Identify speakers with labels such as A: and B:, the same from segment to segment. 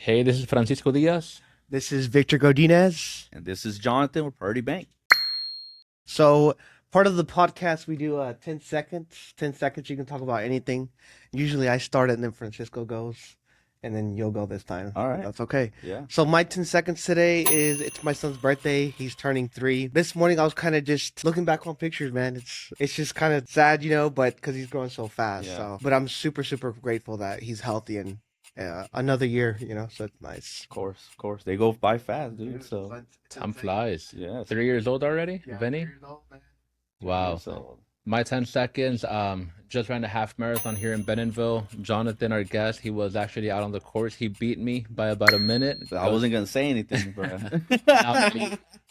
A: Hey, this is Francisco Diaz.
B: This is Victor Godinez.
C: And this is Jonathan with Priority Bank.
B: So, part of the podcast, we do 10 seconds. 10 seconds, you can talk about anything. Usually I start it and then Francisco goes, and then you'll go this time.
C: All right.
B: That's okay.
C: Yeah.
B: So, my 10 seconds today is it's my son's birthday. He's turning 3. This morning, I was kind of just looking back on pictures, man. It's just kind of sad, but because he's growing so fast.
C: Yeah.
B: But I'm super, super grateful that he's healthy and another year, so it's nice.
C: Of course. They go by fast, dude. So
A: Time flies.
C: yeah.
A: 3 years old already,
B: Yeah,
A: Vinny?
B: 3 years old, man.
A: Wow.
C: So
A: My 10 seconds, just ran a half marathon here in Bentonville. Jonathan, our guest, he was actually out on the course. He beat me by about a minute.
C: I wasn't gonna say anything, bro.
A: Now,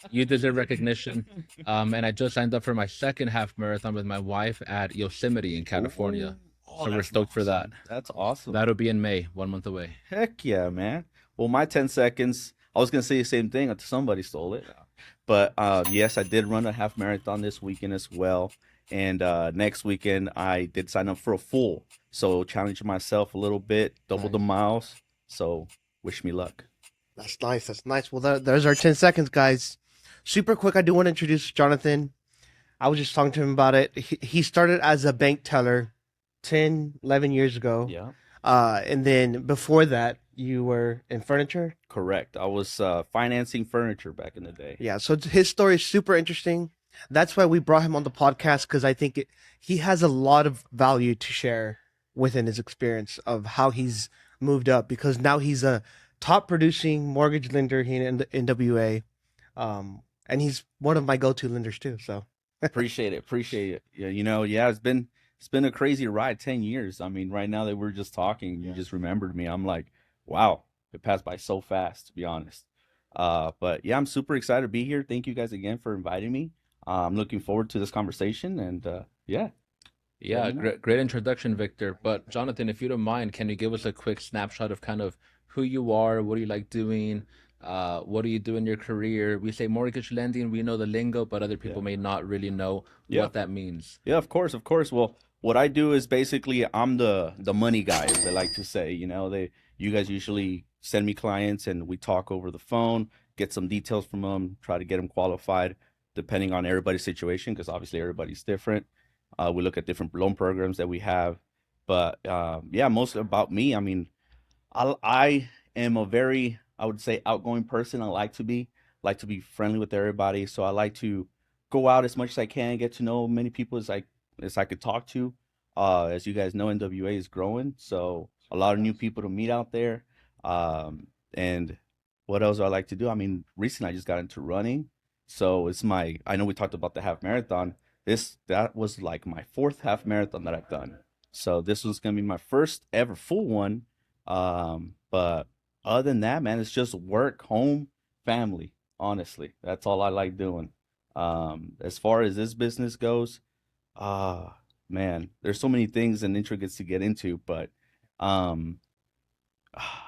A: you deserve recognition. And I just signed up for my second half marathon with my wife at Yosemite in California.
C: Oh,
A: So we're
C: that's
A: stoked for that.
C: That's awesome.
A: That'll be in May, 1 month away.
C: Heck yeah, man. Well, my 10 seconds, I was gonna say the same thing until somebody stole it. But yes, I did run a half marathon this weekend as well. And next weekend I did sign up for a full. So challenging myself a little bit, double the miles. So wish me luck.
B: That's nice. That's nice. Well, there's our 10 seconds, guys. Super quick, I do want to introduce Jonathan. I was just talking to him about it. He started as a bank teller 10, 11 years ago.
C: Yeah.
B: And then before that, you were in furniture.
C: Correct. I was financing furniture back in the day.
B: Yeah. So his story is super interesting. That's why we brought him on the podcast because I think he has a lot of value to share within his experience of how he's moved up because now he's a top producing mortgage lender here in the NWA. And he's one of my go-to lenders too. So
C: Appreciate it. Appreciate it. Yeah, yeah, it's been a crazy ride, 10 years. I mean, right now that we're just talking, you just remembered me. I'm like, wow, it passed by so fast, to be honest. But yeah, I'm super excited to be here. Thank you guys again for inviting me. I'm looking forward to this conversation and yeah.
A: Yeah, great introduction, Victor. But Jonathan, if you don't mind, can you give us a quick snapshot of kind of who you are, what do you like doing, what do you do in your career? We say mortgage lending, we know the lingo, but other people may not really know
C: Yeah.
A: what that means.
C: Yeah, of course, of course. Well, what I do is basically I'm the money guy, as they like to say. You guys usually send me clients and we talk over the phone, get some details from them, try to get them qualified, depending on everybody's situation, because obviously everybody's different. We look at different loan programs that we have, but yeah, mostly about me. I mean, I am a very, I would say, outgoing person. I like to be friendly with everybody. So I like to go out as much as I can, get to know many people as I could talk to. As you guys know, NWA is growing, so a lot of new people to meet out there. And what else do I like to do? I mean, recently I just got into running, so I know we talked about the half marathon. That was like my fourth half marathon that I've done. So this was gonna be my first ever full one. But other than that, man, it's just work, home, family. Honestly, that's all I like doing. As far as this business goes, uh, man, there's so many things and intricacies to get into, but um,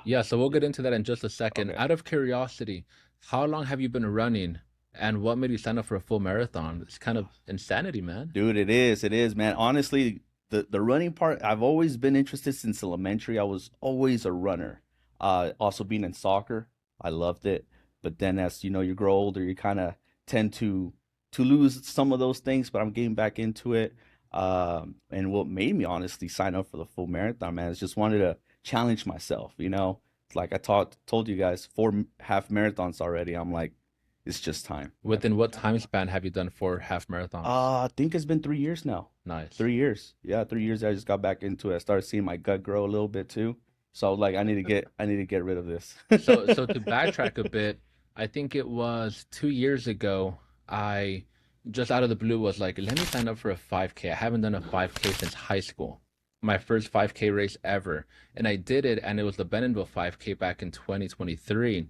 A: Yeah, so we'll get into that in just a second.
C: okay.
A: Out of curiosity, how long have you been running and what made you sign up for a full marathon? It's kind of insanity, man.
C: Dude, it is, man. Honestly, the running part, I've always been interested since elementary. I was always a runner. Also being in soccer, I loved it. But then as you grow older, you kind of tend to lose some of those things. But I'm getting back into it. And what made me honestly sign up for the full marathon, man, is just wanted to challenge myself. It's like I told you guys half marathons already. I'm like, it's just time.
A: Within what time span have you done 4 half marathons?
C: I think it's been 3 years now.
A: Nice.
C: 3 years. Yeah, 3 years. I just got back into it. I started seeing my gut grow a little bit too. So I was like, I need to get rid of this.
A: So to backtrack a bit, I think it was 2 years ago, I just out of the blue was like, let me sign up for a 5K. I haven't done a 5K since high school. My first 5K race ever. And I did it, and it was the Bentonville 5K back in 2023.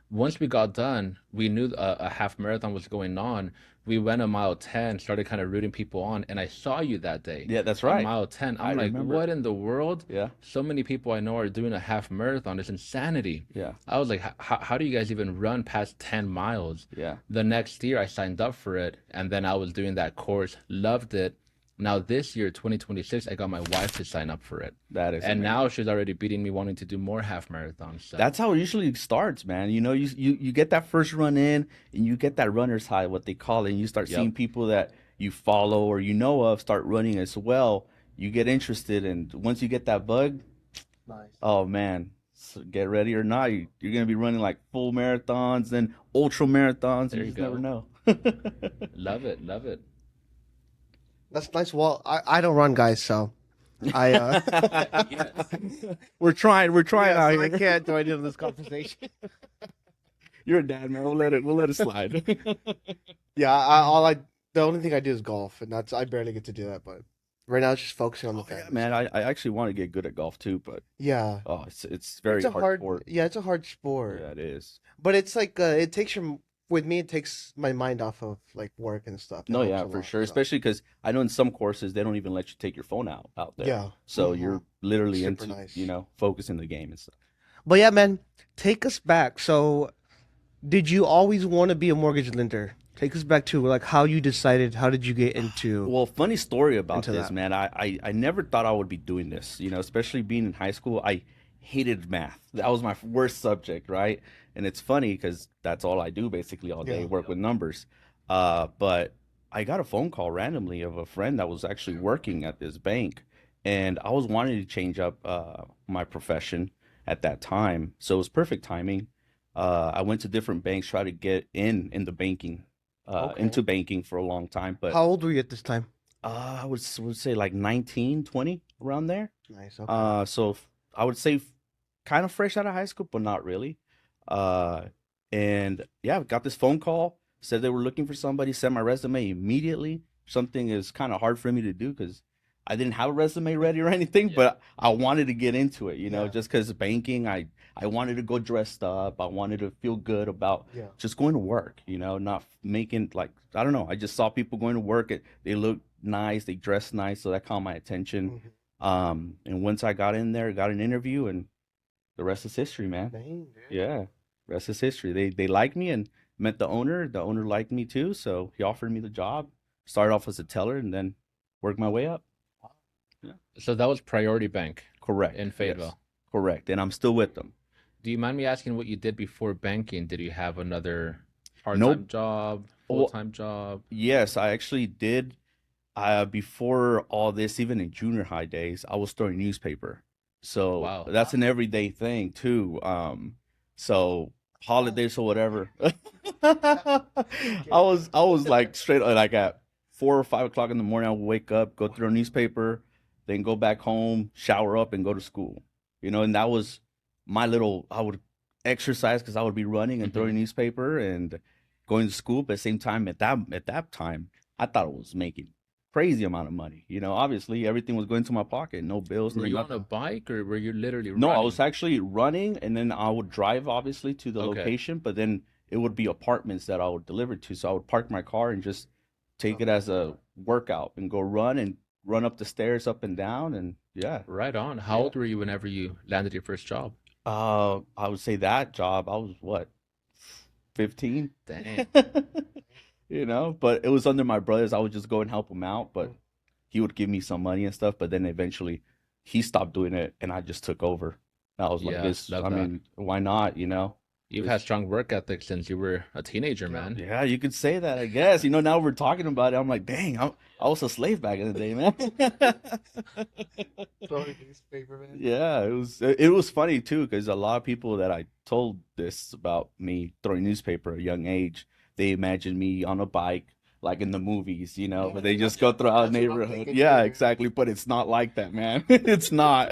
A: Once we got done, we knew a half marathon was going on. We went a mile 10, started kind of rooting people on, and I saw you that day
C: Yeah, that's
A: on
C: right.
A: mile 10.
C: I
A: I'm like,
C: remember.
A: what in the world?
C: Yeah,
A: So many people I know are doing a half marathon. It's insanity.
C: yeah,
A: I was like, how do you guys even run past 10 miles?
C: yeah.
A: The next year, I signed up for it, and then I was doing that course, loved it. Now this year, 2026, I got my wife to sign up for it.
C: That is
A: And
C: amazing.
A: now she's already beating me wanting to do more half marathons. So
C: That's how it usually starts, man. You know, you get that first run in and you get that runner's high, what they call it, and you start
A: yep.
C: seeing people that you follow or you know of start running as well. You get interested, and once you get that bug,
B: Nice.
C: oh man, so get ready or not, you're gonna be running like full marathons, then ultra marathons.
A: There
C: You
A: you
C: just never
A: go.
C: know.
A: Love it. Love it.
B: That's nice. Well, I don't run, guys, so I
A: Yes.
C: We're trying
B: yes,
C: out
B: I
C: here.
B: can't join in this conversation.
C: You're a dad, man. We'll let it slide.
B: Yeah, the only thing I do is golf, and I barely get to do that. But right now, it's just focusing on the
C: Oh, yeah,
B: family.
C: man, I actually want to get good at golf too, but
B: Yeah,
C: oh, it's very
B: it's a
C: hard
B: hard,
C: sport.
B: yeah, it's a hard sport.
C: Yeah, it is.
B: But it's like it takes with me, it takes my mind off of like work and stuff. It
C: No,
B: helps
C: yeah,
B: a
C: for
B: lot.
C: sure.
B: So
C: Especially because I know in some courses they don't even let you take your phone out there.
B: yeah,
C: So
B: mhm.
C: you're literally
B: Super
C: into,
B: nice.
C: focusing the game and stuff.
B: But yeah, man, take us back. So, did you always want to be a mortgage lender? Take us back to like how you decided. How did you get into
C: Well, funny story about
B: into
C: this,
B: that?
C: man. I never thought I would be doing this, especially being in high school. I hated math. That was my worst subject, right? And it's funny because that's all I do basically all day,
B: Yeah.
C: work with numbers. But I got a phone call randomly of a friend that was actually working at this bank, and I was wanting to change up my profession at that time, so it was perfect timing. I went to different banks, tried to get in the banking,
B: Okay.
C: into banking for a long time, but
B: How old were you at this time?
C: I would say like 19, 20 around there.
B: Nice. Okay.
C: I would say kind of fresh out of high school, but not really. Uh, and yeah, got this phone call, said they were looking for somebody, sent my resume immediately. Something is kind of hard for me to do because I didn't have a resume ready or anything,
A: Yeah.
C: but I wanted to get into it,
B: Yeah.
C: just because banking, I wanted to go dressed up. I wanted to feel good about
B: Yeah.
C: just going to work, not making like, I don't know. I just saw people going to work. They looked nice, they dressed nice, so that caught my attention.
B: Mhm.
C: And once I got in there, got an interview, and the rest is history, man.
B: Dang, dude.
C: Yeah, rest is history. They liked me and met the owner. The owner liked me too, so he offered me the job. Started off as a teller and then worked my way up. Yeah.
A: So that was Priority Bank
C: Correct.
A: in
C: Yes.
A: Fayetteville.
C: Correct. And I'm still with them.
A: Do you mind me asking what you did before banking? Did you have another part-time
C: Nope.
A: job,
C: Well,
A: full-time job?
C: yes, I actually did. Before all this, even in junior high days, I was throwing newspaper. So
A: Wow.
C: that's an everyday thing too. So holidays or whatever. I was like straight like at 4 or 5 o'clock in the morning. I would wake up, go through a newspaper, then go back home, shower up, and go to school. And that was my little. I would exercise because I would be running and throwing newspaper and going to school. But at the same time, at that time, I thought it was making crazy amount of money. Obviously everything was going to my pocket, no bills, no
A: Were you on a
C: nothing.
A: bike or were you literally
C: No, I
A: running?
C: was actually running, and then I would drive obviously to the
A: Okay.
C: location, but then it would be apartments that I would deliver to. So I would park my car and just take it as a workout and go run up the stairs up and down, and yeah.
A: Right on. How
C: Yeah.
A: old were you whenever you landed your first job?
C: I would say that job I was what, 15?
A: Dang.
C: But it was under my brothers. I would just go and help him out, but he would give me some money and stuff. But then eventually he stopped doing it and I just took over. I was like,
A: Yeah,
C: this,
A: love
C: I
A: that.
C: mean, why not,
A: You've
C: It's-
A: had strong work ethic since you were a teenager,
B: Yeah.
A: man.
C: Yeah, you could say that, I guess. Now we're talking about it. I'm like, dang, I was a slave back in the day, man.
B: Throwing newspaper, man.
C: Yeah, it was funny too, because a lot of people that I told this about me throwing newspaper at a young age, they imagine me on a bike like in the movies, but they just go throughout the
B: That's what I'm
C: neighborhood.
B: thinking
C: Yeah,
B: too.
C: exactly. But it's not like that, man. It's not.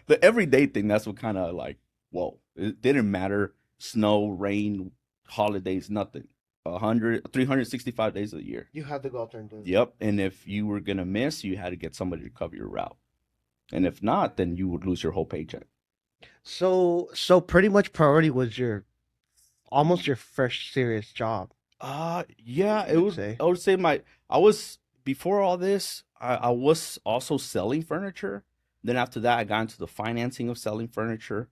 C: The everyday thing, that's what kind of like, whoa, it didn't matter. Snow, rain, holidays, nothing. 365 days of the year.
B: You had to go out there and do it.
C: Yep. And if you were gonna miss, you had to get somebody to cover your route. And if not, then you would lose your whole paycheck.
B: So pretty much Priority was almost your first serious job.
C: Yeah,
B: You would say.
C: I would say I was, before all this, I was also selling furniture. Then after that, I got into the financing of selling furniture.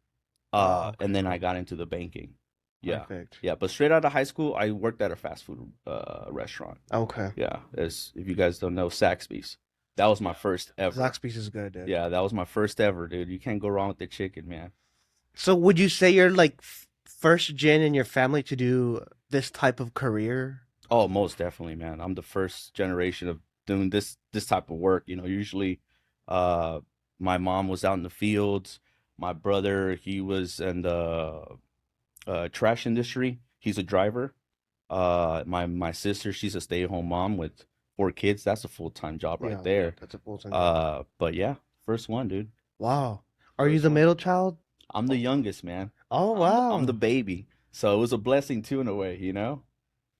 B: Oh, okay,
C: And then I
B: okay.
C: got into the banking. Yeah.
B: Perfect.
C: Yeah, but straight out of high school, I worked at a fast food restaurant.
B: Okay.
C: Yeah, as if you guys don't know, Saxby's. That was my first ever.
B: Zaxby's is good, dude.
C: Yeah, that was my first ever, dude. You can't go wrong with the chicken, man.
B: So would you say you're like first gen in your family to do this type of career?
C: Oh, most definitely, man. I'm the first generation of doing this type of work. Usually, uh, my mom was out in the fields. My brother, he was in the trash industry. He's a driver. My sister, she's a stay-at-home mom with 4 kids. That's a full-time job right there.
B: That's a full time.
C: But yeah, first one, dude.
B: Wow. Are you
C: First
B: the
C: one.
B: middle child?
C: I'm the youngest, man.
B: Oh
C: I'm the
B: wow.
C: baby. So it was a blessing too in a way,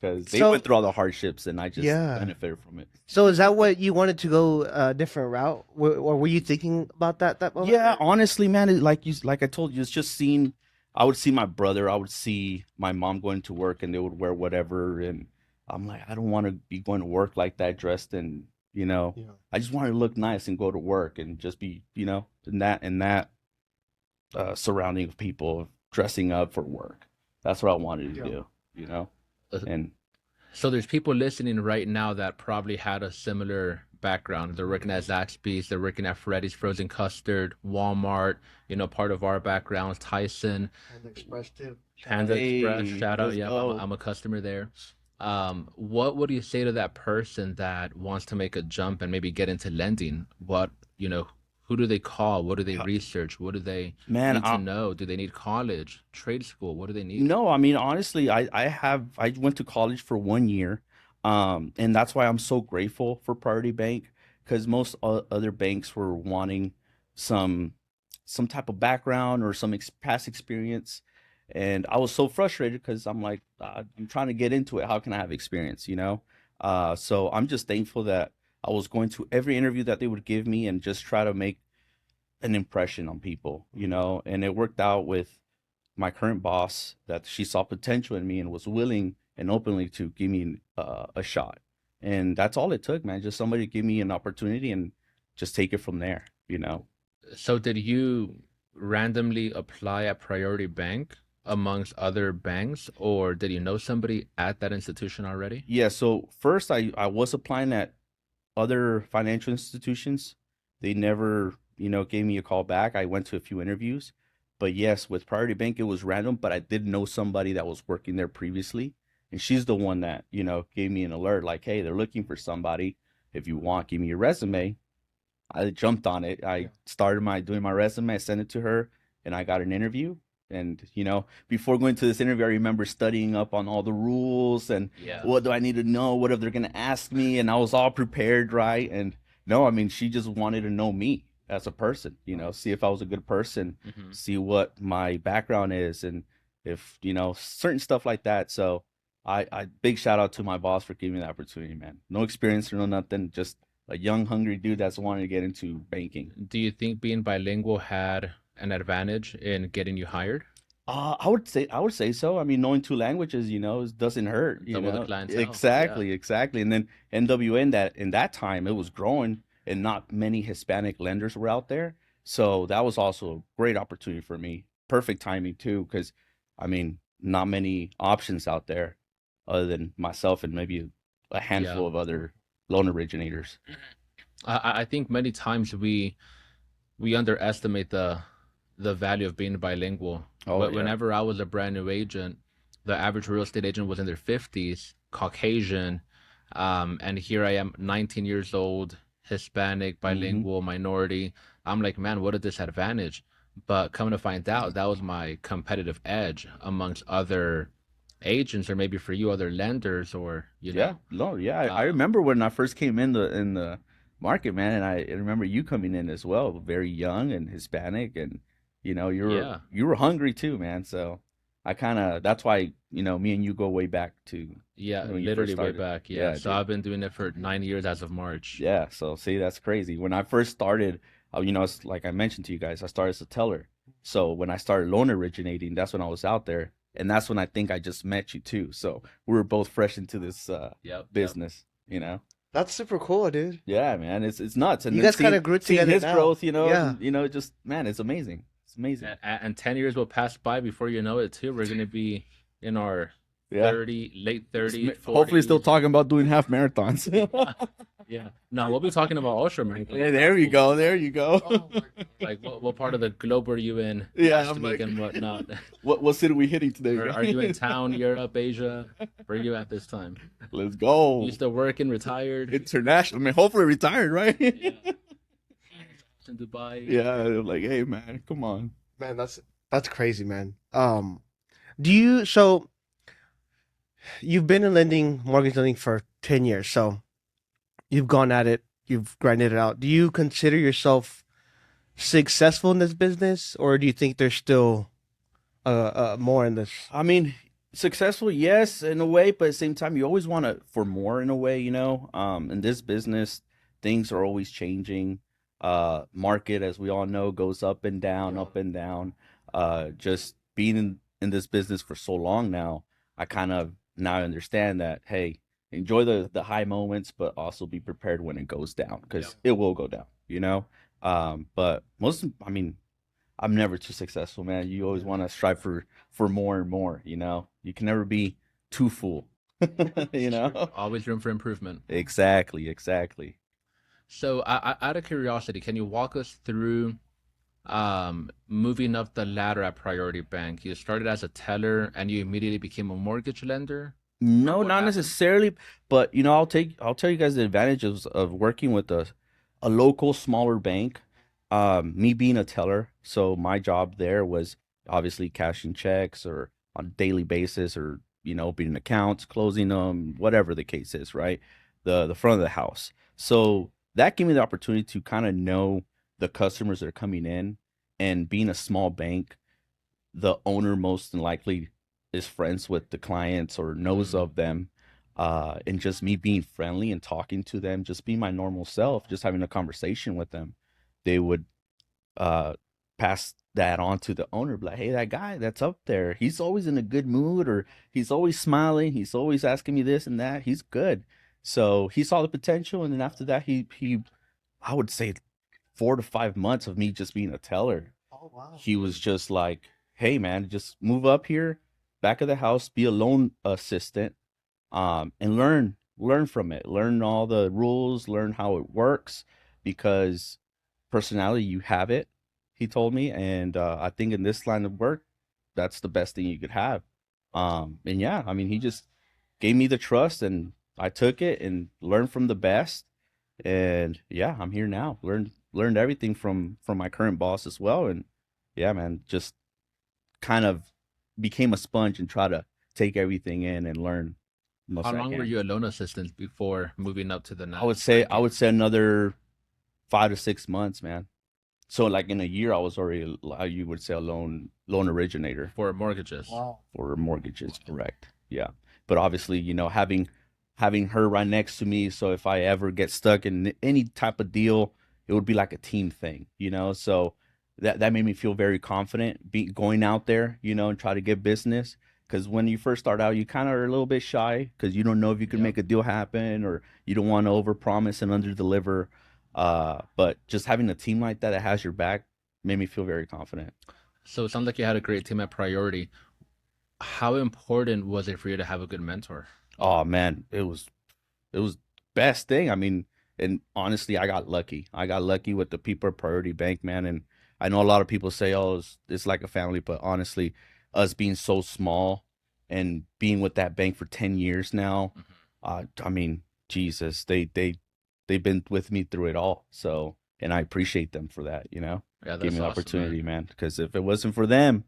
C: because they
B: So
C: went through all the hardships and I just
B: yeah.
C: benefited from it.
B: So is that what you wanted to go a different route? Or were you thinking about that moment?
C: Yeah, honestly, man, like I told you, it's just seeing. I would see my brother, I would see my mom going to work, and they would wear whatever, and I'm like, I don't want to be going to work like that, dressed in,
B: Yeah.
C: I just want to look nice and go to work and just be, in that surrounding of people dressing up for work. That's what I wanted to
B: Yeah.
C: do,
A: Uh,
C: and
A: So there's people listening right now that probably had a similar background. They're working at Zaxby's, they're working at Freddy's Frozen Custard, Walmart, part of our backgrounds, Tyson,
B: And Express too.
A: Panda Express,
C: hey,
A: shout out.
C: let's
A: Yep,
C: go.
A: I'm a customer there. What would you say to that person that wants to make a jump and maybe get into lending? Who do they call? What do they research? What do they
C: Man,
A: need to know? Do they need college, trade school? What do they need?
C: no, I mean, honestly, I went to college for 1 year, and that's why I'm so grateful for Priority Bank, because most other banks were wanting some some type of background or some past experience, and I was so frustrated because I'm like, I'm trying to get into it. How can I have experience? So I'm just thankful that I was going to every interview that they would give me and just try to make an impression on people, and it worked out with my current boss that she saw potential in me and was willing and openly to give me a shot. And that's all it took, man. Just somebody to give me an opportunity and just take it from there.
A: So did you randomly apply at Priority Bank amongst other banks, or did you know somebody at that institution already?
C: Yeah, so first I was applying at other financial institutions. They never, gave me a call back. I went to a few interviews. But yes, with Priority Bank, it was random, but I did know somebody that was working there previously. And she's the one that, gave me an alert like, hey, they're looking for somebody. If you want, give me your resume. I jumped on it. I started doing my resume. I sent it to her and I got an interview. And, before going to this interview, I remember studying up on all the rules and
A: Yeah.
C: what do I need to know? What if they're going to ask me? And I was all prepared, right? And no, I mean, she just wanted to know me as a person, see if I was a good person,
A: Hmm.
C: see what my background is, and if, certain stuff like that. So I big shout out to my boss for giving me the opportunity, man. No experience or no nothing, just a young, hungry dude that's wanting to get into banking.
A: Do you think being bilingual had an advantage in getting you hired?
C: I would say so. I mean, knowing 2 languages, it doesn't hurt,
A: Double the clientele. Yeah.
C: Exactly. And then NWN, that in that time it was growing and not many Hispanic lenders were out there. So that was also a great opportunity for me. Perfect timing too, because I mean, not many options out there other than myself and maybe a
A: Yeah.
C: handful of other loan originators.
A: I think many times we underestimate the value of being bilingual.
C: Oh
A: But
C: yeah.
A: whenever I was a brand new agent, the average real estate agent was in their 50s, Caucasian, and here I am, 19 years old, Hispanic,
C: Hmm.
A: bilingual, minority. I'm like, man, what a disadvantage. But coming to find out, that was my competitive edge amongst other agents, or maybe for you, other lenders, or
C: Yeah, no, yeah. I
A: um,
C: remember when I first came in the market, man, and I remember you coming in as well, very young and Hispanic, and you were
A: yeah.
C: you were hungry too, man. So I kind of that's why me and you go way back to
A: Yeah,
C: when you first
A: literally way
C: started.
A: back. Yeah.
C: Yeah,
A: So
C: dude.
A: I've been doing it for 9 years as of March.
C: Yeah. So see, that's crazy. When I first started, it's like I mentioned to you guys, I started as a teller. So when I started loan originating, that's when I was out there, and that's when I think I just met you too. So we were both fresh into this
A: Yep, yep.
C: business.
B: That's super cool, dude.
C: Yeah, man, it's nuts, and
B: You
C: then
B: guys kind
C: seeing
B: of grew
C: seeing
B: together
C: his
B: now.
C: growth,
B: Yeah.
C: and just man, it's amazing. It's amazing.
A: And 10 years will pass by before you know it too. We're gonna be, in our
C: Yeah.
A: late 30s, 40s.
C: Hopefully still talking about doing half marathons.
A: Yeah. No, we'll be talking about ultra marathons.
C: Yeah, there you go. There you go.
B: Oh my God.
A: Like, what part of the globe are you in?
C: Yeah,
A: Last
C: I'm
A: week
C: like-
A: and whatnot.
C: What city are we hitting today?
A: Are you in town, Europe, Asia? Where are you at this time?
C: Let's go.
A: You still working, retired?
C: International. I mean, hopefully retired, right?
A: Yeah. In Dubai.
C: Yeah, they're like, hey man, come on.
B: Man, that's crazy, man. Do you so you've been in mortgage lending for 10 years, so you've gone at it, you've grinded it out. Do you consider yourself successful in this business, or do you think there's still more in this?
C: I mean, successful, yes, in a way, but at the same time, you always want to for more in a way, you know. In this business, things are always changing. Market, as we all know, goes up and down, up and down. Just being in this business for so long now, I kind of now understand that, hey, enjoy the high moments, but also be prepared when it goes down, because it will go down, you know. But I mean, I'm never too successful, man. You always want to strive for more and more, you know. You can never be too full, you know.
A: Always room for improvement.
C: Exactly.
A: So, out of curiosity, can you walk us through moving up the ladder at Priority Bank? You started as a teller and you immediately became a mortgage lender?
C: No,
A: What
C: not
A: happened?
C: necessarily, but you know, I'll tell you guys the advantages of working with a local smaller bank. Me being a teller, so my job there was obviously cashing checks or on a daily basis, or you know, opening accounts, closing them, whatever the case is, right? The front of the house. So that gave me the opportunity to kind of know the customers that are coming in, and being a small bank, the owner most than likely is friends with the clients or knows of them. And just me being friendly and talking to them, just being my normal self, just having a conversation with them, they would pass that on to the owner, be like, hey, that guy that's up there, he's always in a good mood, or he's always smiling, he's always asking me this and that, he's good. So he saw the potential, and then after that, he I would say 4 to 5 months of me just being a teller,
B: Oh wow.
C: he was just like, hey man, just move up here, back of the house, be a loan assistant, and learn from it, learn all the rules, learn how it works, because personality, you have it, he told me, and I think in this line of work, that's the best thing you could have. And yeah, I mean, he just gave me the trust, and I took it and learned from the best. And yeah, I'm here now. Learned everything from my current boss as well. And yeah, man, just kind of became a sponge and try to take everything in and learn the most
A: How
C: I
A: long were
C: can.
A: you a loan assistant before moving up to the
C: I would say another 5 to 6 months, man. So like in a year, I was already, you would say, a loan originator
A: for mortgages.
B: Wow.
C: for mortgages, correct? Yeah, but obviously, you know, having her right next to me, so if I ever get stuck in any type of deal, it would be like a team thing, you know. So that made me feel very confident, going out there, you know, and try to get business. Because when you first start out, you kind of are a little bit shy, because you don't know if you can
A: Yep.
C: make a deal happen, or you don't want to overpromise and underdeliver. But just having a team like that has your back made me feel very confident.
A: So it sounds like you had a great team at Priority. How important was it for you to have a good mentor?
C: Oh man, it was best thing. I mean, and honestly, I got lucky. I got lucky with the people at Priority Bank, man. And I know a lot of people say, "Oh, it's like a family," but honestly, us being so small and being with that bank for 10 years now, I mean, Jesus, they've been with me through it all. So, and I appreciate them for that. You know,
A: Yeah,
C: give
A: that's
C: me the
A: awesome,
C: opportunity,
A: man.
C: man. Because if it wasn't for them,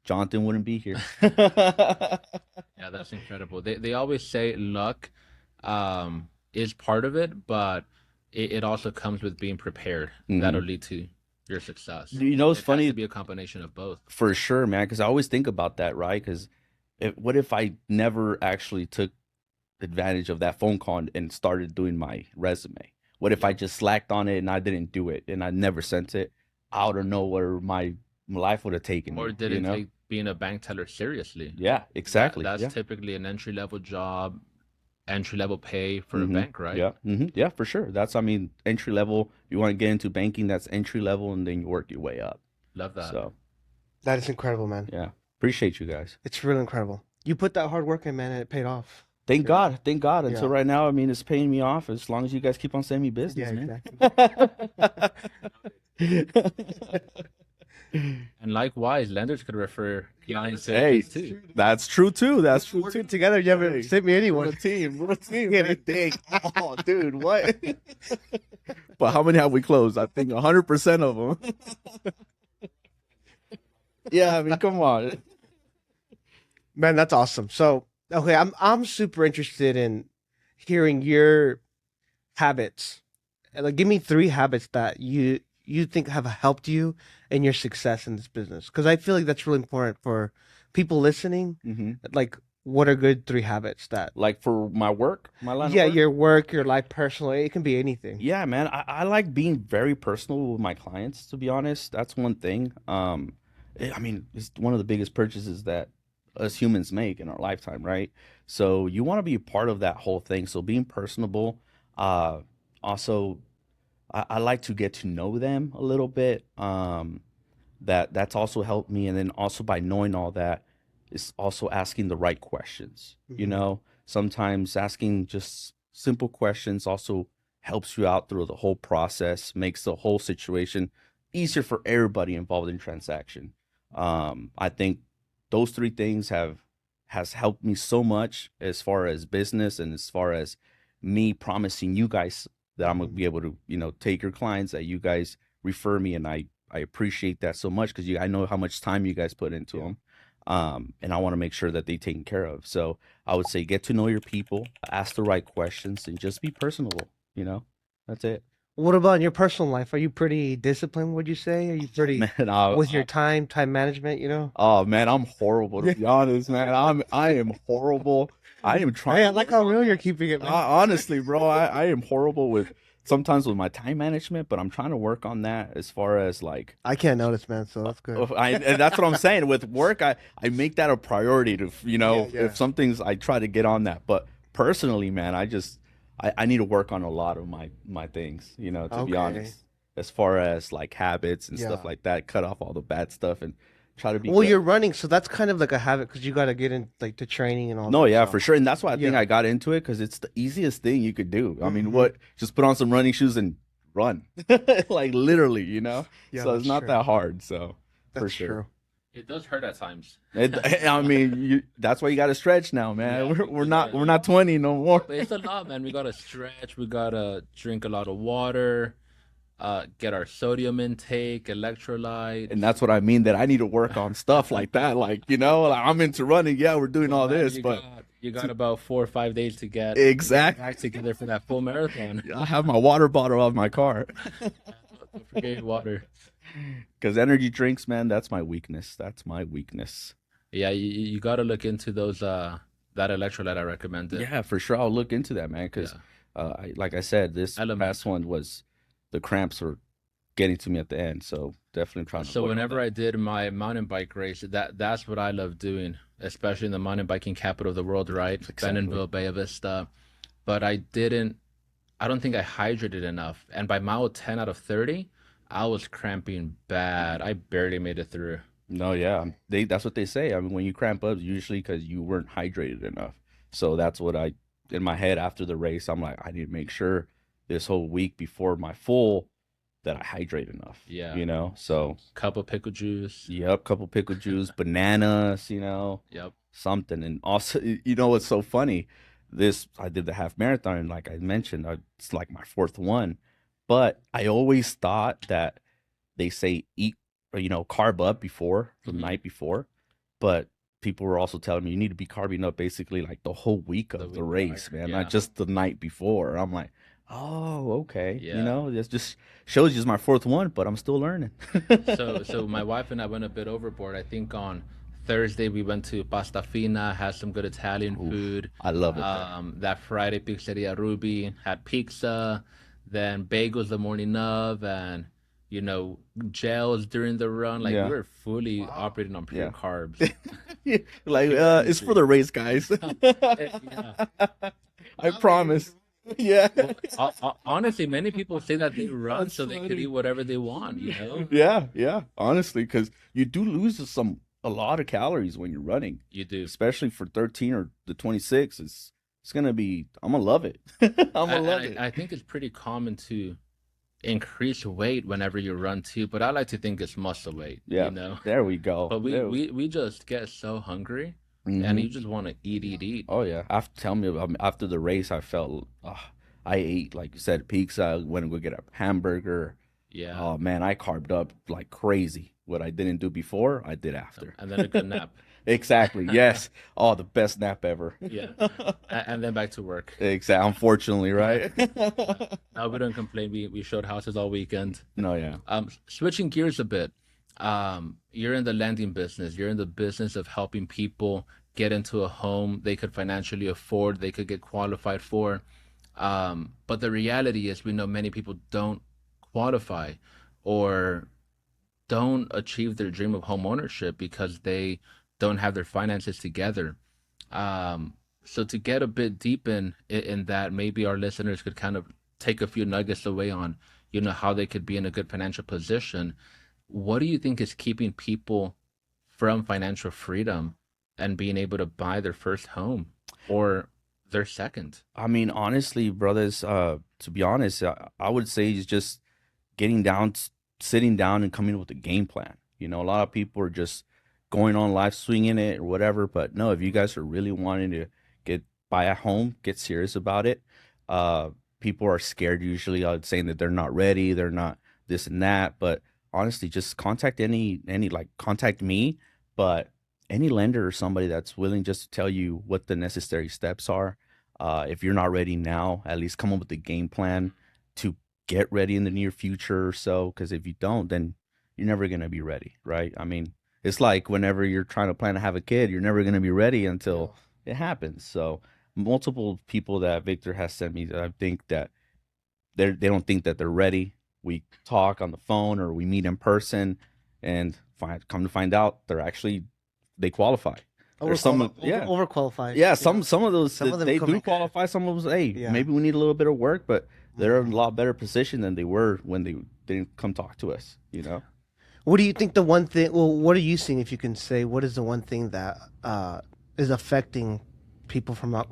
C: Jonathan wouldn't be here.
A: Yeah, that's incredible. They always say luck is part of it, but it also comes with being prepared. That'll
C: Mhm.
A: lead to your success.
C: You know, it's
A: It has to
C: funny.
A: be a combination of both.
C: For sure, man, because I always think about that, right? Because what if I never actually took advantage of that phone call and started doing my resume? What if I
A: Yep.
C: just slacked on it and I didn't do it and I never sent it? I don't know where my life would have taken
A: Or
C: me, you
A: didn't
C: know?
A: take being a bank teller seriously.
C: Yeah, exactly.
A: That's
C: Yeah.
A: typically an entry level job, entry level pay for a bank, right?
C: Yeah. Yeah, for sure. That's, I mean, entry level. You want to get into banking, that's entry level, and then you work your way up.
A: Love that.
C: So,
B: That is incredible, man.
C: yeah. Appreciate you guys.
B: It's really incredible. You put that hard work in, man, and it paid off.
C: Thank
B: Yeah.
C: God. Thank God. Until
B: Yeah.
C: right now, I mean, it's paying me off as long as you guys keep on sending me business,
B: Yeah,
C: man.
B: exactly.
A: And likewise, lenders could refer clients to
C: Hey,
A: us too.
C: that's true too. That's true too.
B: Working together, you haven't
C: Hey,
B: sent me
C: We're
B: anyone.
C: a team. We're a team.
B: Yeah.
C: Man. Dang. Oh, dude, what? But how many have we closed? I think 100% of them. Yeah, I mean, come on.
B: Man, that's awesome. So, okay, I'm super interested in hearing your habits. Like, give me 3 habits that you think have helped you in your success in this business. Because I feel like that's really important for people listening.
C: Hmm.
B: Like, what are good 3 habits that?
C: Like for my work, my line
B: Yeah,
C: of work.
B: your work, your life, personally, it can be anything.
C: Yeah, man. I like being very personal with my clients, to be honest. That's one thing. I mean, it's one of the biggest purchases that us humans make in our lifetime, right? So you want to be a part of that whole thing. So being personable, uh, also I like to get to know them a little bit. That's also helped me. And then also by knowing all that, is also asking the right questions. You
B: Mhm.
C: know, sometimes asking just simple questions also helps you out through the whole process, makes the whole situation easier for everybody involved in transaction. I think those 3 things has helped me so much as far as business and as far as me promising you guys that I'm gonna
B: Mhm.
C: be able to, take your clients that you guys refer me, and I appreciate that so much because I know how much time you guys put into
B: Yeah.
C: them, and I want to make sure that they taken care of. So I would say get to know your people, ask the right questions, and just be personable. That's it.
B: What about in your personal life? Are you pretty disciplined, would you say? Are you pretty
C: Man,
B: with your time management, you know?
C: oh man, I'm horrible to be honest, man. I am horrible. I am
B: Hey, I
C: trying.
B: like how real you're keeping it, man.
C: Honestly, bro, I am horrible with sometimes with my time management, but I'm trying to work on that as far as like
B: I can't notice, man, so that's good.
C: and that's what I'm saying. With work, I make that a priority to,
B: Yeah, yeah.
C: if some things I try to get on that. But personally, man, I need to work on a lot of my things, to be
B: Okay.
C: honest. As far as like habits and stuff
B: Yeah.
C: like that, cut off all the bad stuff and try to be
B: Well,
C: good.
B: you're running, so that's kind of like a habit because you got to get in like to training and all
C: No,
B: that.
C: yeah,
B: So
C: for sure. And that's why I think
B: yeah.
C: I got into it because it's the easiest thing you could do. I mean,
B: Mhm.
C: what? Just put on some running shoes and run. Like literally,
B: Yeah,
C: So it's
B: that's
C: not
B: true.
C: that hard. So for
B: That's
C: sure.
B: true.
A: It does hurt at times.
C: I mean, that's why you got to stretch now, man.
A: Yeah,
C: We're not 20 no more.
A: but it's a lot, man. We gotta stretch. We gotta drink a lot of water. Get our sodium intake,
C: And
A: electrolytes.
C: that's what I mean, that I need to work on stuff like that. Like, like I'm into running. Yeah, we're doing all
A: Man,
C: this, but
A: you got about 4 or 5 days to get
C: exactly.
A: back together for that full marathon.
C: I have my water bottle out of my car.
A: Don't forget your water.
C: Because energy drinks, man, that's my weakness. That's my weakness.
A: Yeah, you gotta look into those that electrolyte I recommended.
C: Yeah, for sure. I'll look into that, man. Because,
A: Yeah.
C: like I said, this
A: Element.
C: past one was the cramps were getting to me at the end. So definitely trying to
A: So
C: work on
A: whenever
C: that.
A: I did my mountain bike race, that's what I love doing, especially in the mountain biking capital of the world, right?
C: Exactly.
A: Bentonville, Bay Vista. But I don't think I hydrated enough. And by mile 10 out of 30, I was cramping bad. I barely made it through.
C: No, yeah, that's what they say. I mean, when you cramp up, usually because you weren't hydrated enough. So that's what in my head after the race, I'm like, I need to make sure this whole week before my full that I hydrate enough.
A: Yeah.
C: So
A: Cup of pickle juice.
C: yep, couple pickle juice, bananas,
A: Yep.
C: something. And also, you know what's so funny? I did the half marathon, and like I mentioned, it's like my 4th one. But I always thought that they say eat or carb up before the
A: Mhm.
C: night before, but people were also telling me you need to be carbing up basically like the whole week
A: The
C: of the
A: week
C: race,
A: prior,
C: man,
A: yeah.
C: not just the night before. I'm like, oh, okay,
A: Yeah.
C: it just shows you it's my 4th one, but I'm still learning.
A: So my wife and I went a bit overboard. I think on Thursday we went to Pasta Fina, had some good Italian
C: Oof,
A: food.
C: I love it.
A: That Friday Pizzeria Ruby had pizza, then bagels the morning of, and gels during the run. Like we
C: Yeah,
A: were fully operating on pure
C: yeah.
A: carbs.
C: Like
A: Pure
C: it's for
A: energy.
C: the race, guys.
A: Yeah.
C: I promise. Yeah.
A: Honestly, many people say that they run
C: That's
A: so they could
C: funny.
A: eat whatever they want.
C: Yeah, yeah. Honestly, because you do lose some a lot of calories when you're running,
A: You do.
C: especially for 13 or the 26. It's gonna be. I'm gonna love it. I'm gonna love it.
A: I think it's pretty common to increase weight whenever you run too, but I like to think it's muscle weight,
C: Yeah,
A: you know.
C: there we go.
A: But we just get so hungry, and
C: Hmm.
A: you just want to eat, eat, eat.
C: Oh yeah. After tell me about after the race, I felt. I ate like you said pizza. Went to go get a hamburger.
A: Yeah,
C: Oh man, I carved up like crazy. What I didn't do before, I did after.
A: and then a good nap.
C: Exactly. Yes. Oh, the best nap ever.
A: Yeah, and then back to work.
C: Exactly. Unfortunately, right?
A: No, we don't complain. We showed houses all weekend.
C: No, yeah.
A: Switching gears a bit. You're in the lending business. You're in the business of helping people get into a home they could financially afford, they could get qualified for. But the reality is, we know many people don't qualify or don't achieve their dream of home ownership because they don't have their finances together. So to get a bit deep in that, maybe our listeners could kind of take a few nuggets away on, how they could be in a good financial position. What do you think is keeping people from financial freedom and being able to buy their first home or their second?
C: I mean, honestly, brothers, to be honest, I would say it's just getting down, sitting down and coming up with a game plan. A lot of people are just going on life, swinging it or whatever. But no, if you guys are really wanting to buy a home, get serious about it. People are scared usually, saying that they're not ready, they're not this and that. But honestly, just contact contact me, but any lender or somebody that's willing just to tell you what the necessary steps are. If you're not ready now, at least come up with a game plan to get ready in the near future or so. Because if you don't, then you're never gonna be ready, right? I mean, it's like whenever you're trying to plan to have a kid, you're never gonna be ready until it happens. So multiple people that Victor has sent me that I think that they don't think that they're ready. We talk on the phone or we meet in person, and come to find out they qualify. There's some, yeah,
B: Overqualified.
C: yeah. Some of those
B: Some of them
C: they
B: come
C: do
B: in-
C: qualify. Some of them, hey,
B: Yeah.
C: maybe we need a little bit of work, but they're in a lot better position than they were when they didn't come talk to us.
B: What do you think the one thing? Well, what are you seeing? If you can say, what is the one thing that is affecting people from not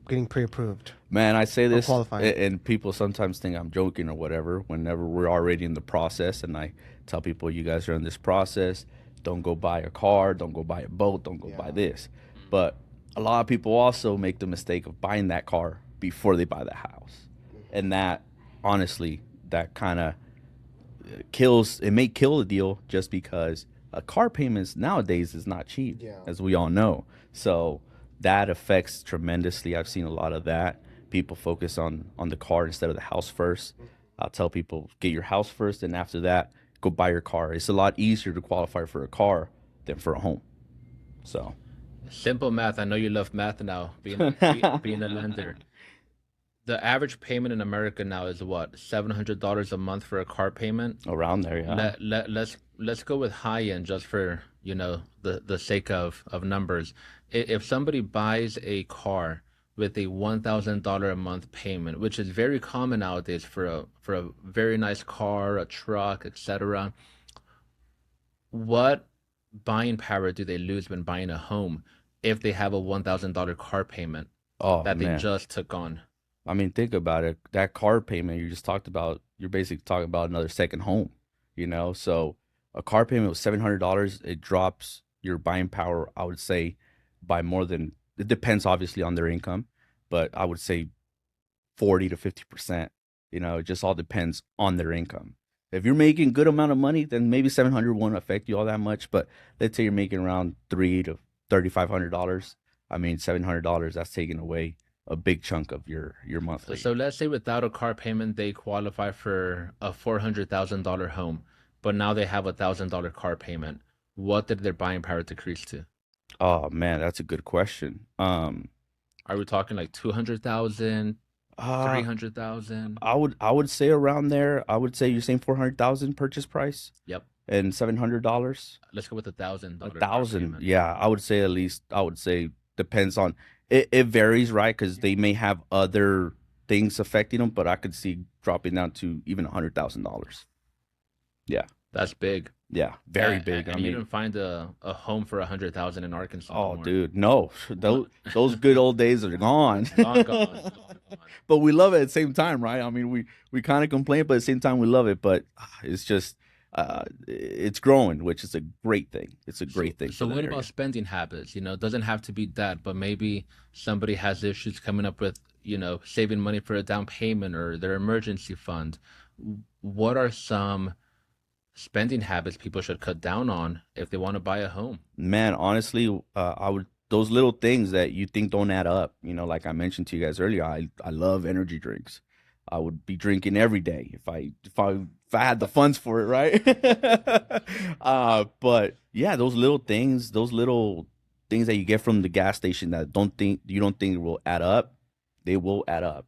B: getting pre-approved?
C: Man, I say this,
B: qualifying.
C: and people sometimes think I'm joking or whatever. Whenever we're already in the process, and I tell people, you guys are in this process. Don't go buy a car. Don't go buy a boat. Don't go buy this. But a lot of people also make the mistake of buying that car before they buy the house, and that honestly, that kind of kills. It may kill the deal just because a car payments nowadays is not cheap, as we all know. So that affects tremendously. I've seen a lot of that. People focus on the car instead of the house first. I'll tell people, get your house first, and after that, go buy your car. It's a lot easier to qualify for a car than for a home. So
A: Simple math. I know you love math now, being a lender. The average payment in America now is what, $700 a month for a car payment?
C: around there, yeah.
A: Let's go with high end just for, the sake of numbers. If somebody buys a car with a $1,000 a month payment, which is very common nowadays for a very nice car, a truck, etc., what buying power do they lose when buying a home if they have a $1,000 car payment
C: Oh
A: that they
C: man,
A: just took on?
C: I mean, think about it. That car payment you just talked about, you're basically talking about another second home. So a car payment of $700, it drops your buying power, I would say, by more than, it depends obviously on their income, but I would say 40 to 50%. It just all depends on their income. If you're making a good amount of money, then maybe 700 won't affect you all that much. But let's say you're making around $300 to $3,500. I mean, $700, that's taking away a big chunk of your monthly.
A: So let's say without a car payment, they qualify for a $400,000 home, but now they have $1,000 car payment. What did their buying power decrease to?
C: Oh man, that's a good question.
A: Are we talking like 200,000,
C: Uh,
A: 300,000?
C: I would say around there. I would say you're saying 400,000 purchase price
A: Yep.
C: and $700.
A: Let's go with
C: A
A: $1,000 car
C: thousand,
A: payment.
C: yeah. I would say at least. I would say depends on it. It varies, right? Because they may have other things affecting them, but I could see dropping down to even $100,000. Yeah,
A: That's big.
C: Yeah, very big.
A: And
C: I
A: you
C: mean,
A: didn't find a home for 100,000 in Arkansas no
C: oh,
A: more.
C: dude, no, those good old days are gone.
A: Gone, gone, gone, gone.
C: But we love it at the same time, right? I mean, we kind of complain, but at the same time, we love it. But it's just, it's growing, which is a great thing. It's a
A: So,
C: great thing for
A: so
C: that
A: what about
C: area.
A: spending habits? It doesn't have to be that, but maybe somebody has issues coming up with, saving money for a down payment or their emergency fund. What are some spending habits people should cut down on if they want to buy a home?
C: Man, honestly, I would those little things that you think don't add up. Like I mentioned to you guys earlier, I love energy drinks. I would be drinking every day if I had the funds for it, right? But yeah, those little things that you get from the gas station that don't think will add up, they will add up.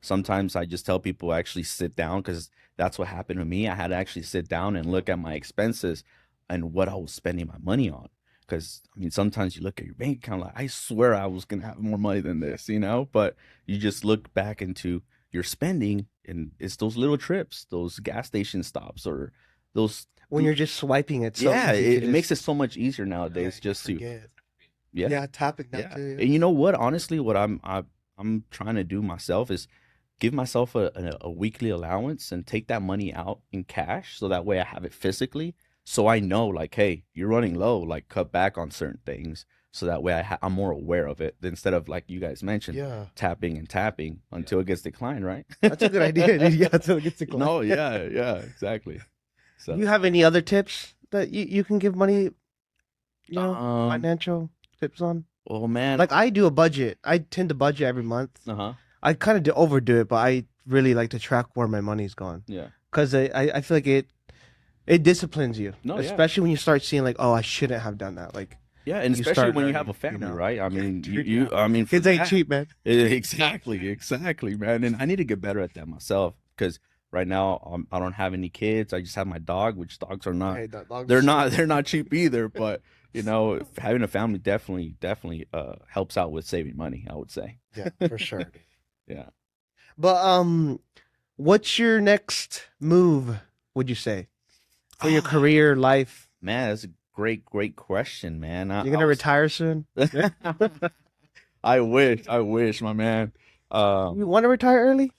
C: Sometimes I just tell people actually sit down because that's what happened to me. I had to actually sit down and look at my expenses and what I was spending my money on. Because I mean, sometimes you look at your bank account like, I swear I was gonna have more money than this. But you just look back into your spending, and it's those little trips, those gas station stops, or those.
B: When you're just swiping, it's so
C: Yeah,
B: easy to
C: it makes it
B: just
C: so much easier
B: yeah,
C: nowadays
B: you
C: just to
B: forget.
C: yeah,
B: Yeah, tapping that
C: yeah.
B: too.
C: And you know what? Honestly, what I'm trying to do myself is give myself a weekly allowance and take that money out in cash so that way I have it physically. So I know, like, hey, you're running low, like, cut back on certain things. So that way I'm more aware of it instead of, like you guys mentioned,
B: Yeah,
C: tapping and tapping until it gets declined, right?
B: that's a good idea, dude. Yeah, until it gets declined.
C: No, yeah, exactly.
B: Do
C: So,
B: you have any other tips that you can give money,
C: um,
B: financial tips on?
C: oh man,
B: Like I do a budget. I tend to budget every month.
C: uh-huh,
B: I kind of overdo it, but I really like to track where my money's gone
C: yeah,
B: because I feel like it disciplines you,
C: no, yeah.
B: especially when you start seeing like, oh, I shouldn't have done that. Like
C: Yeah, and
B: you
C: especially
B: start
C: when you have a
B: learning,
C: family, right? I mean,
B: Dude,
C: you
B: yeah.
C: I mean, for
B: Kids ain't
C: that,
B: cheap, man.
C: exactly, man. And I need to get better at that myself because right now I don't have any kids. I just have my dog, which dogs are not.
B: Hey, that dog's
C: They're not cheap either. But having a family definitely helps out with saving money. I would say.
B: yeah, for sure.
C: Yeah.
B: But what's your next move? Would you say for your career, life?
C: Man, that's a great question, man.
B: You're gonna retire soon.
C: I wish, my man.
B: You want to retire early?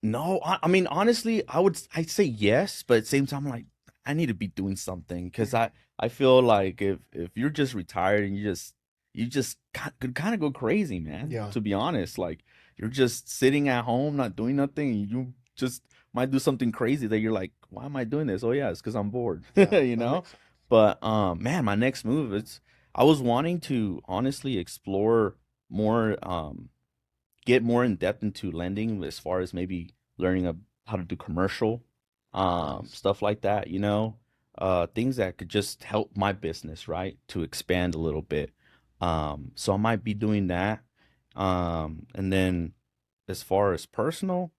C: No, I mean honestly, I'd say yes, but at the same time, like I need to be doing something because I feel like if you're just retired and you just could kind of go crazy, man.
B: Yeah.
C: To be honest, like you're just sitting at home not doing nothing, and you just might do something crazy that you're like, why am I doing this? Oh yeah, it's because I'm bored,
B: Yeah,
C: you
B: that
C: know.
B: makes sense.
C: But man, my next move, it's I was wanting to honestly explore more, get more in depth into lending as far as maybe learning how to do commercial,
B: Nice.
C: stuff like that, things that could just help my business, right, to expand a little bit. So I might be doing that. And then as far as personal,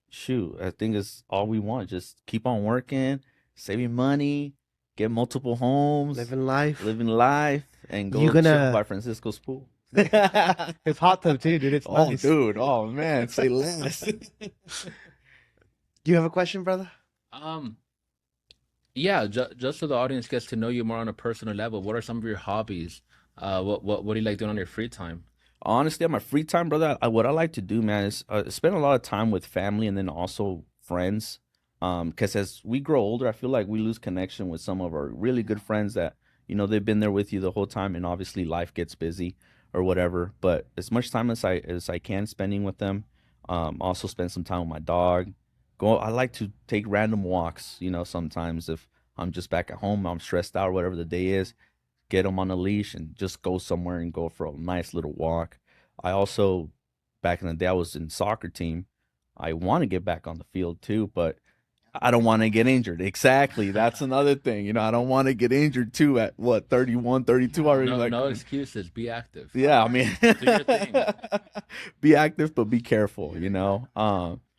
C: shoot, I think it's all we want. Just keep on working, saving money, get multiple homes,
B: Living life.
C: living life, and
B: You
C: go chill
B: gonna?
C: by Francisco's pool.
B: It's hot tub too, dude. It's
C: Oh,
B: nice.
C: dude. Oh, man. Say less.
B: Do you have a question, brother?
A: Um, yeah, just so the audience gets to know you more on a personal level, what are some of your hobbies? What do you like doing on your free time?
C: Honestly, on my free time, brother, what I like to do, man, is spend a lot of time with family and then also friends. Because as we grow older, I feel like we lose connection with some of our really good friends that, they've been there with you the whole time, and obviously life gets busy or whatever. But as much time as I can spending with them, also spend some time with my dog. I like to take random walks, sometimes if I'm just back at home, I'm stressed out or whatever the day is, get them on a leash and just go somewhere and go for a nice little walk. I also, back in the day, I was in soccer team. I want to get back on the field too, but I don't want to get injured. Exactly. That's another thing. I don't want to get injured too at what, 31, 32 already.
A: No,
C: Like,
A: no excuses. Be active.
C: yeah, I mean,
A: Do your thing.
C: be active, but be careful.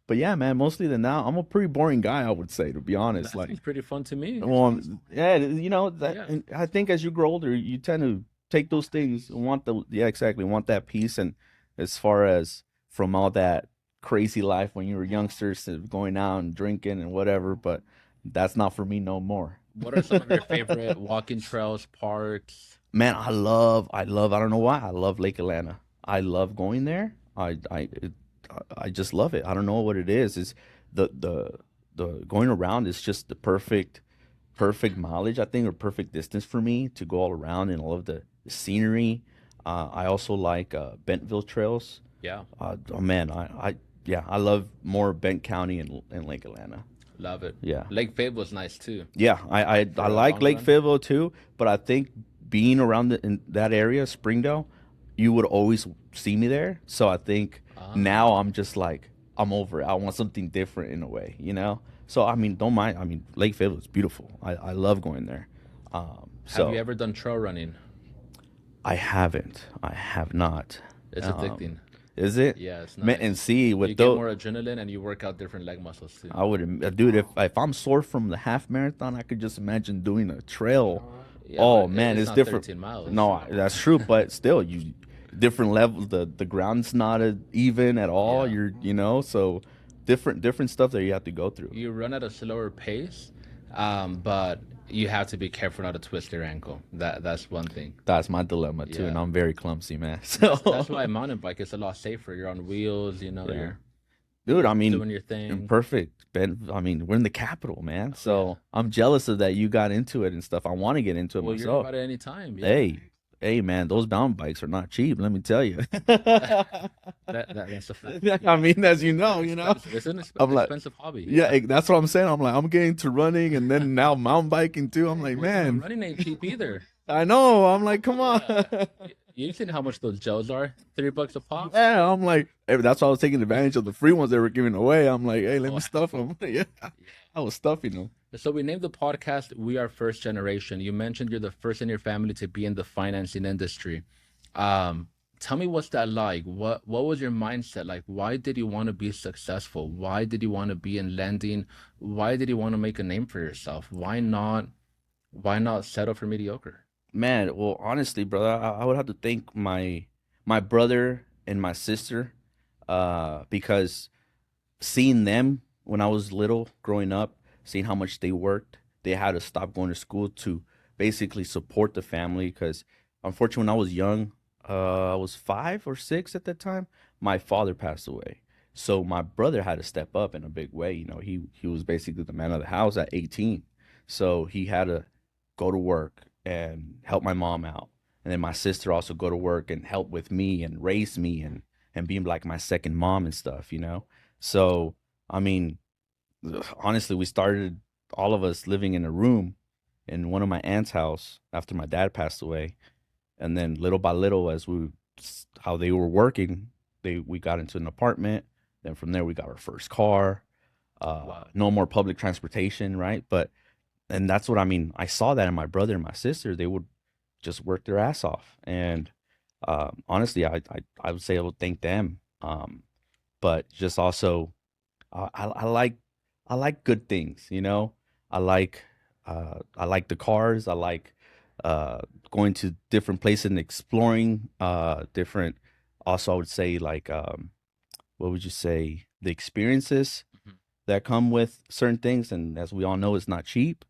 C: But yeah, man, mostly than now, I'm a pretty boring guy, I would say, to be honest.
A: That
C: Like,
A: sounds pretty fun to me.
C: well, yeah, that
A: Yeah.
C: and I think as you grow older, you tend to take those things and yeah, exactly, want that peace. And as far as from all that crazy life when you were youngsters, going out and drinking and whatever, but that's not for me no more.
A: What are some of your favorite walking trails, parks?
C: Man, I don't know why. I love Lake Atlanta. I love going there. I just love it. I don't know what it is. It's the going around is just the perfect mileage, I think, or perfect distance for me to go all around and all of the scenery. I also like Bentonville trails.
A: Yeah,
C: Oh man, yeah, I love more Bent County and Lake Atlanta.
A: love it.
C: Yeah.
A: Lake Fayette was nice too
C: Yeah, I
A: for a
C: like
A: long
C: Lake
A: run.
C: Fayetteville too, but I think being around in that area, Springdale, you would always see me there. So I think
A: Ah,
C: now I'm just like I'm over it. I want something different in a way, you know. So I mean, don't mind. I mean, Lake Fayetteville is beautiful. I love going there.
A: have you
C: So
A: ever done trail running?
C: I haven't. I have not.
A: It's
C: Um,
A: addicting.
C: is it?
A: Yeah, it's
C: And
A: nice.
C: see
A: You
C: with
A: get
C: those.
A: more adrenaline and you work out different leg muscles too.
C: I would, dude. If I'm sore from the half marathon, I could just imagine doing a trail.
A: Yeah,
C: Oh
A: but
C: man,
A: it's
C: it's
A: not
C: different.
A: 13 miles.
C: No, that's true, but still, you different level. The ground's not even at all.
A: Yeah.
C: So different stuff that you have to go through.
A: You run at a slower pace, but you have to be careful not to twist your ankle. That's one thing.
C: That's my dilemma too, and
A: Yeah.
C: I'm very clumsy, man.
A: That's
C: So
A: why a mountain bike is a lot safer. You're on wheels,
C: yeah,
A: you're
C: dude. I mean,
A: doing your thing.
C: perfect. Ben, I mean, we're in the capital, man.
A: Oh yeah.
C: So I'm jealous of that. You got into it and stuff. I want to get into it
A: Well, you're
C: myself.
A: about it any time. Yeah.
C: Hey, hey, man, those mountain bikes are not cheap. Let me tell you.
A: That's a fact.
C: I
A: Yeah.
C: mean, as
A: It's
C: you know,
A: expensive. It's an
C: I'm like,
A: expensive hobby.
C: yeah,
A: Yeah.
C: that's what I'm saying. I'm like, I'm getting to running and then now mountain biking too. I'm like,
A: Well, you know,
C: man,
A: running ain't cheap either.
C: I know. I'm like, come on.
A: Yeah. You seen how much those gels are? $3 a pop?
C: Yeah, I'm like, hey, that's why I was taking advantage of the free ones they were giving away. I'm like, hey, let
A: Oh,
C: me stuff them. Yeah, I was stuffing them.
A: so we named the podcast We Are First Generation. You mentioned you're the first in your family to be in the financing industry. Um, Tell me what's that like? What was your mindset like? Why did you want to be successful? Why did you want to be in lending? Why did you want to make a name for yourself? Why not settle for mediocre?
C: Man, well, honestly, brother, I would have to thank my brother and my sister, because seeing them when I was little, growing up, seeing how much they worked, they had to stop going to school to basically support the family. Because unfortunately, when I was young, I was 5 or 6 at that time. My father passed away, so my brother had to step up in a big way. He was basically the man of the house at 18, so he had to go to work and help my mom out, and then my sister also go to work and help with me and raise me and being like my second mom and stuff. So I mean, honestly, we started all of us living in a room in one of my aunt's house after my dad passed away, and then little by little, as how they were working, we got into an apartment. Then from there, we got our first car.
A: Wow.
C: No more public transportation, right? But and that's what I mean. I saw that in my brother and my sister. They would just work their ass off, and honestly, I would say I would thank them. But just also, I like good things, I like the cars. I like uh going to different places and exploring different. Also, I would say, like, what would you say, the experiences
A: Mhm.
C: that come with certain things, and as we all know, it's not cheap.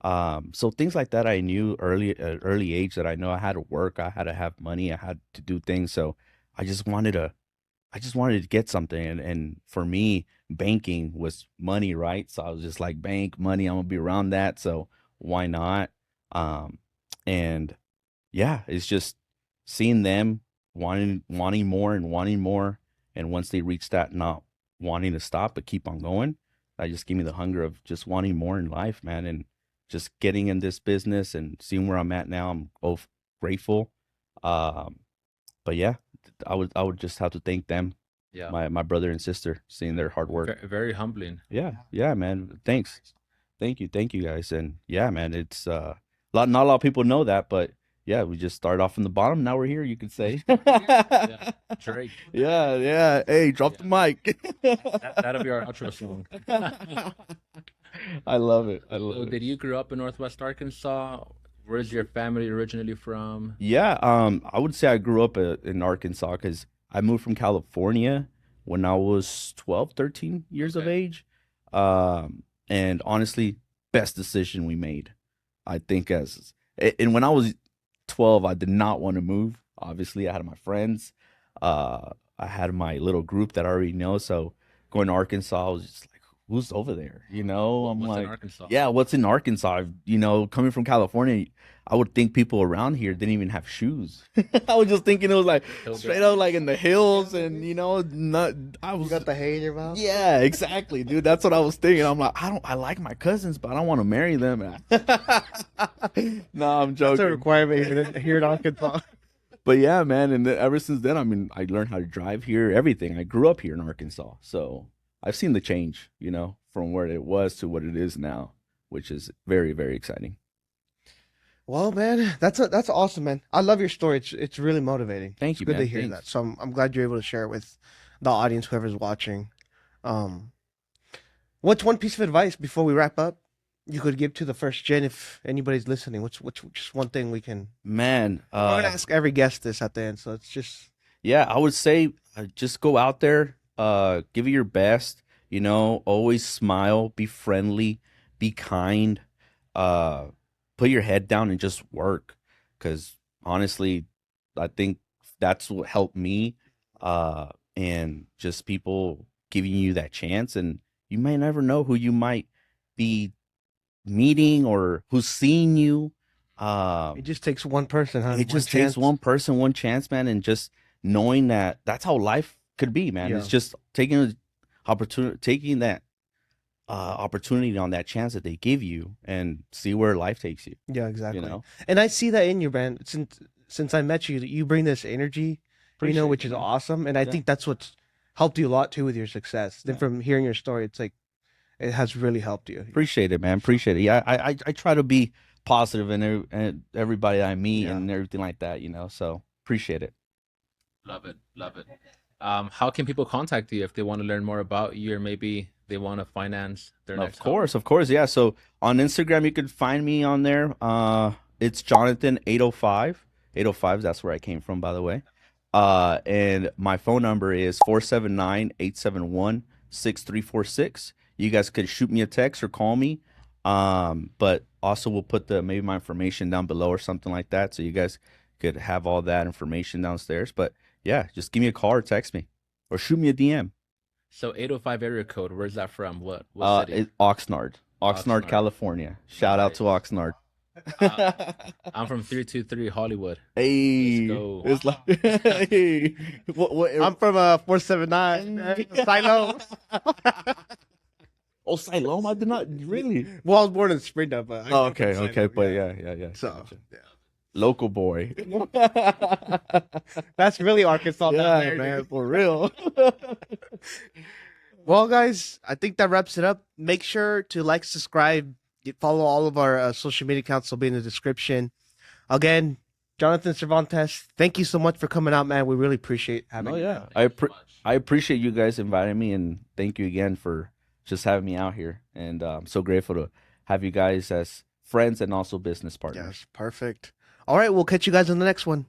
C: So things like that, I knew early at early age that I know I had to work, I had to have money, I had to do things. So I just wanted to I just wanted to get something, and for me, banking was money, right? So I was just like, bank money, I'm gonna be around that, so why not? Um, and yeah, it's just seeing them wanting more and wanting more, and once they reach that, not wanting to stop but keep on going, that just gave me the hunger of just wanting more in life, man, and just getting in this business and seeing where I'm at now. I'm both grateful. Um, but yeah, I would just have to thank them,
A: Yeah.
C: my brother and sister, seeing their hard work.
A: Very humbling.
C: Yeah, yeah, man. Thanks. Thank you guys. And yeah, man, it's not a lot of people know that, but yeah, we just started off from the bottom. Now we're here, you could say.
A: Yeah. Drake.
C: Yeah, yeah. Hey, drop the
A: Yeah.
C: mic.
A: That'll be our outro song.
C: I love it. I
A: So
C: love it.
A: did you grow up in Northwest Arkansas? Where's your family originally from?
C: Yeah, I would say I grew up in Arkansas because I moved from California when I was 12, 13 years of
A: Okay.
C: age. And honestly, best decision we made. I think and when I was 12, I did not want to move. Obviously, I had my friends. I had my little group that I already know. So going to Arkansas, I was just like, who's over there? You know, I'm
A: What's in
C: like,
A: Arkansas?
C: yeah, what's in Arkansas? You know, coming from California, I would think people around here didn't even have shoes. I was just thinking it was like straight up like in the hills and, you know, not, I
B: You
C: was,
B: got the hay in your mouth.
C: yeah, exactly, dude. That's what I was thinking. I'm like, I like my cousins, but I don't want to marry them. No, I'm
B: That's a
C: joking.
B: requirement here in Arkansas.
C: But yeah, man, and ever since then, I mean, I learned how to drive here, everything. I grew up here in Arkansas, so I've seen the change, you know, from where it was to what it is now, which is very, very exciting.
B: Well, man, that's awesome, man. I love your story. It's really motivating.
C: Thank
B: It's
C: you,
B: good to
C: man.
B: hear
C: Thanks.
B: that. So I'm glad you're able to share it with the audience, whoever's watching. Um, what's one piece of advice before we wrap up you could give to the first gen if anybody's listening? What's just one thing we can?
C: Man,
B: I'm gonna ask every guest this at the end, so it's just
C: yeah, I would say just go out there, give it your best, you know, always smile, be friendly, be kind, uh, put your head down and just work. Because honestly, I think that's what helped me. And just people giving you that chance, and you may never know who you might be meeting or who's seeing you.
B: it just takes one person, huh?
C: It just takes one person, one chance, man, and just knowing that that's how life could be, man.
B: Yeah.
C: It's just taking opportunity, taking that opportunity on that chance that they give you, and see where life takes you.
B: Yeah, exactly.
C: You know,
B: And I see that in you, man. Since I met you, you bring this energy,
C: Appreciate
B: which
C: it,
B: is
C: man.
B: awesome. And I
C: Yeah.
B: think that's what's helped you a lot too with your success. Then
C: Yeah.
B: from hearing your story, it's like it has really helped you.
C: Appreciate it, man. Appreciate it. Yeah, I try to be positive and everybody I meet
B: Yeah.
C: and everything like that. You know, so appreciate it.
A: Love it, love it. How can people contact you if they want to learn more about you, or maybe they want to finance their next home?
C: Of course, yeah. So on Instagram, you could find me on there. It's Jonathan 805. 805, that's where I came from, by the way. And my phone number is 479-871-6346. You guys could shoot me a text or call me. But also we'll put maybe my information down below or something like that, so you guys could have all that information downstairs. But yeah, just give me a call or text me or shoot me a DM.
A: So 805 area code, where's that from? What city?
C: Oxnard,
A: Oxnard.
C: California. Shout out to
A: Nice.
C: Oxnard.
A: I'm from 323 Hollywood.
C: Hey,
A: go.
C: it's like, hey, what,
B: I'm from 479 Silo.
C: oh, Siloam, I did not really.
B: Well, I was born in Springdale, but I grew
C: Oh,
B: up in
C: okay,
B: Silo,
C: okay, but yeah.
B: So
C: Gotcha.
B: yeah.
C: Local boy.
B: That's really Arkansas. down
C: Yeah,
B: there,
C: man,
B: dude.
C: for real.
B: Well, guys, I think that wraps it up. Make sure to like, subscribe, follow all of our social media accounts. Will be in the description. Again, Jonathan Cervantes, thank you so much for coming out, man. We really appreciate having
C: Oh
B: you.
C: yeah,
A: Thank you so much.
C: I appreciate you guys inviting me, and thank you again for just having me out here. And I'm so grateful to have you guys as friends and also business partners.
B: Yes, perfect. All right, we'll catch you guys on the next one.